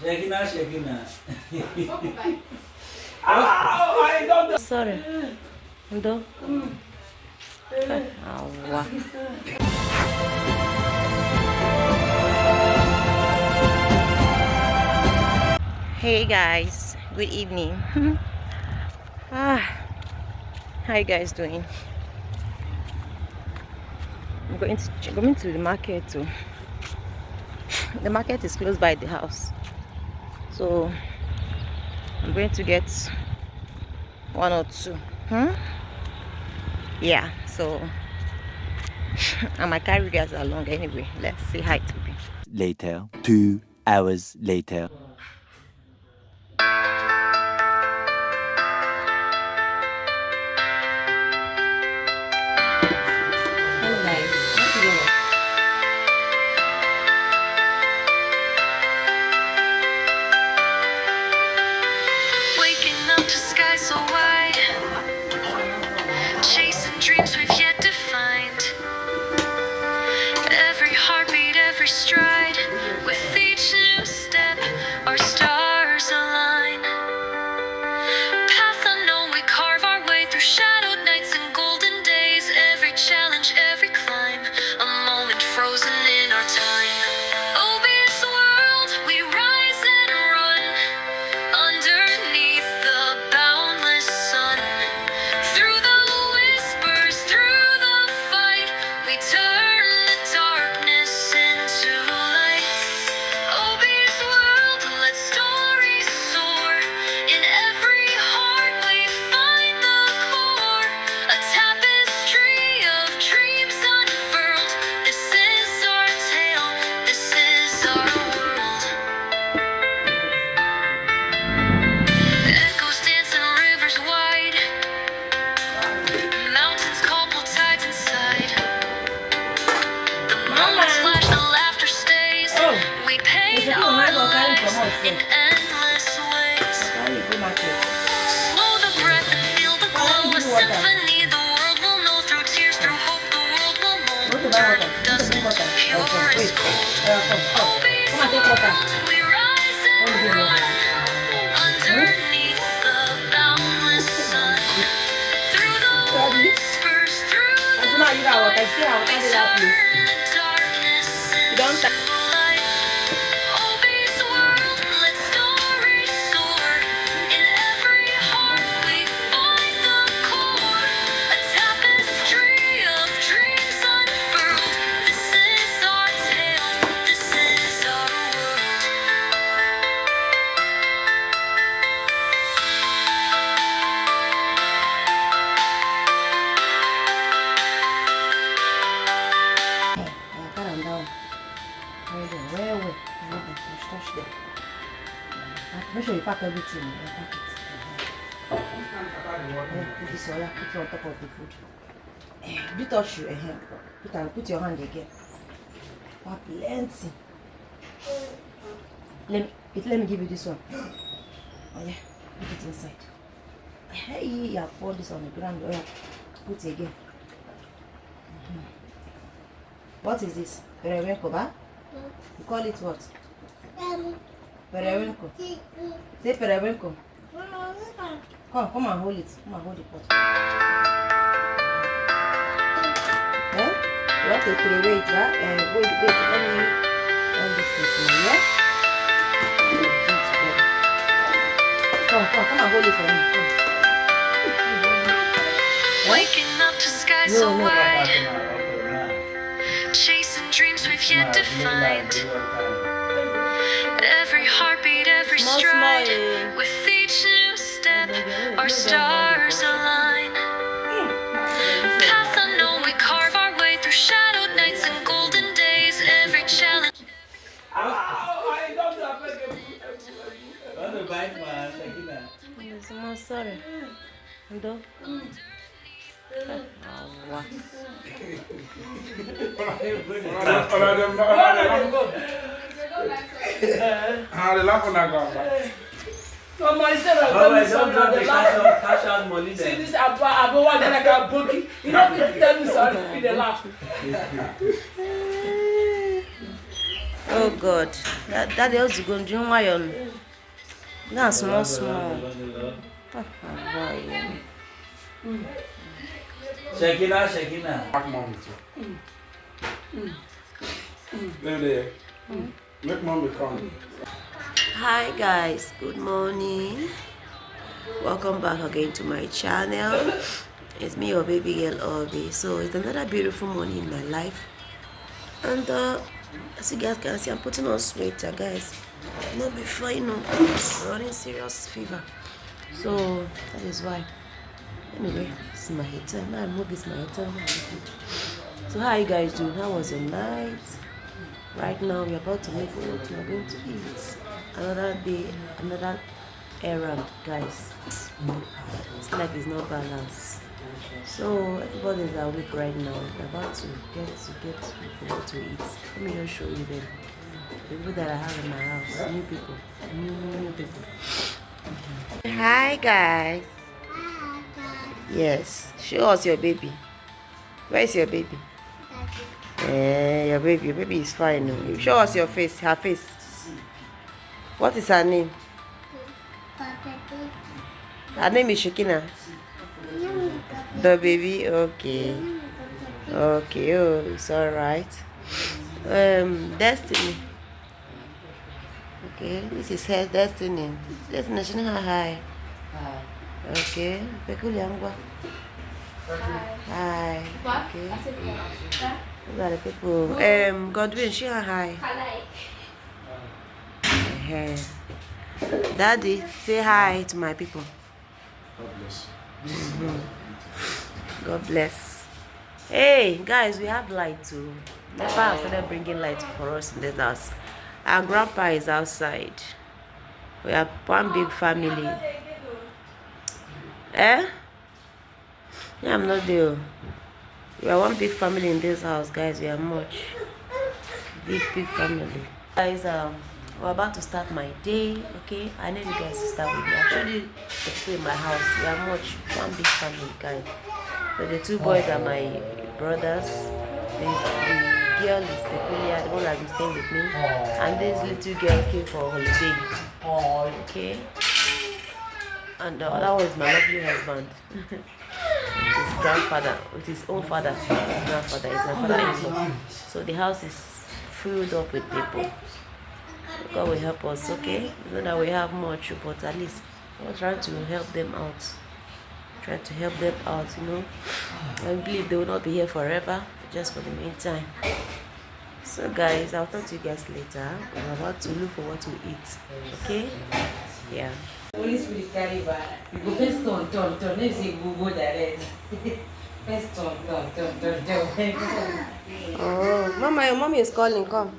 I don't know. Sorry. Ndo. Awa. Hey guys, good evening. How you guys doing? I'm going to the market too. The market is close by the house, so I'm going to get one or two. Yeah, so I might carry you guys along anyway. Let's see how it will be. Later, 2 hours later. Hello guys. What do you want? Waking up to sky so wide, chasing dreams we've yet to find. Every heartbeat, every stride, with each new step, our stars align. Path unknown, we carve our way through shadowed nights and golden days. Every challenge, every climb, a moment frozen in our time. Obvious world, we rise and run underneath the boundless sun. Through the whispers, through the fight, we turn the darkness into light. Obvious world, let stories soar. In every heart we find the core, a tapestry of dreams unfurled. This is our tale, this is our world. Echoes dance in rivers wide, mountains cobble tides inside. The moments flash, the laughter stays. We paint our lives in endless ways. Slow the breath and feel the glow, a symphony the world will know. Through tears, through hope, the world will mold. Turn dust into pure as gold. We rise and run underneath the boundless sun. Through the whispers, through the fight, we turn the darkness into light. Obvious world, let stories soar. In every heart we find the core, a tapestry of dreams unfurled. This is our tale, this is our world. Calm down. Where? Just touch them. Make sure you pack everything. Pack it. Put this oil, put it on top of the food. Do you touch you? Put your hand again. Plenty. Let me give you this one. Oh yeah, put it inside. Hey, yeah, pour this on the ground. Oh yeah, put it again. What is this? Periwinkle, ba? You call it what? Periwinkle. Say periwinkle. Come and hold it. Come and hold the pot. Eh? You have to throw it, right? And wait, let me hold this thing now, yeah? Come and hold it for me. Come. Waking up to sky so wide, chasing dreams we've yet to find. Every heartbeat, every stride, with each new step, our stars align. Path unknown, we carve our way through shadowed nights and golden days. Every challenge. I don't know. I'm sorry. Ndo. Awa. How the laugh on that guy? No, my son, cash out money. See this about one that I got bookie. You don't need to tell me sorry. They laugh. Oh God. That else is going to drink wine. That's small. Shekina. Back mommy too. There. Make mommy come. Hi guys, good morning. Welcome back again to my channel. It's me, your baby girl Obi. So it's another beautiful morning in my life. And as you guys can see, I'm putting on sweater, guys. Not before, you know, running serious fever. So that is why. Anyway, this is my hotel. Now I move this my hotel. So how are you guys doing? How was your night? Right now we're about to leave for what we are going to eat. Another day, another errand, guys. It's like it's not balanced. So everybody is awake right now. We're about to get what to eat. Let me just show you them. The people that I have in my house. New people. New people. Hi guys. Yes. Show us your baby. Where is your baby? Your baby is fine. No? Show us your face, her face. What is her name? Her name is Shekina. The baby, okay. Okay, oh, it's alright. Destiny. Okay, this is her Destiny. Destiny, she know hi. Okay, Pekuliangwa. Hi. Okay. These are the people. Godwin, she hi. Daddy, say hi to my people. God bless. God bless. Hey guys, we have light too. My father started bringing light for us in this house. Our grandpa is outside. We are one big family. Yeah, I'm not there. We are one big family in this house, guys. We are much big family. Guys, we're about to start my day. Okay, I need you guys to start with me. I'll show you the people in my house. We are much one big family, guys. So the two boys are my brothers. The girl is Peculiar, the one that is staying with me, and this little girl came for holiday. Okay, and the other one is my lovely husband. His grandfather, with his own father. His grandfather is my father-in-law. So the house is filled up with people. God will help us, okay? Not that we have much, but at least we're trying to help them out. Try to help them out, you know. I believe they will not be here forever, just for the meantime. So guys, I'll talk to you guys later. We're about to look for what to eat. Okay? Yeah. Holy Spirit carry by. You go first turn. Let's say go direct. First turn. Oh, Mama, your mommy is calling. Come.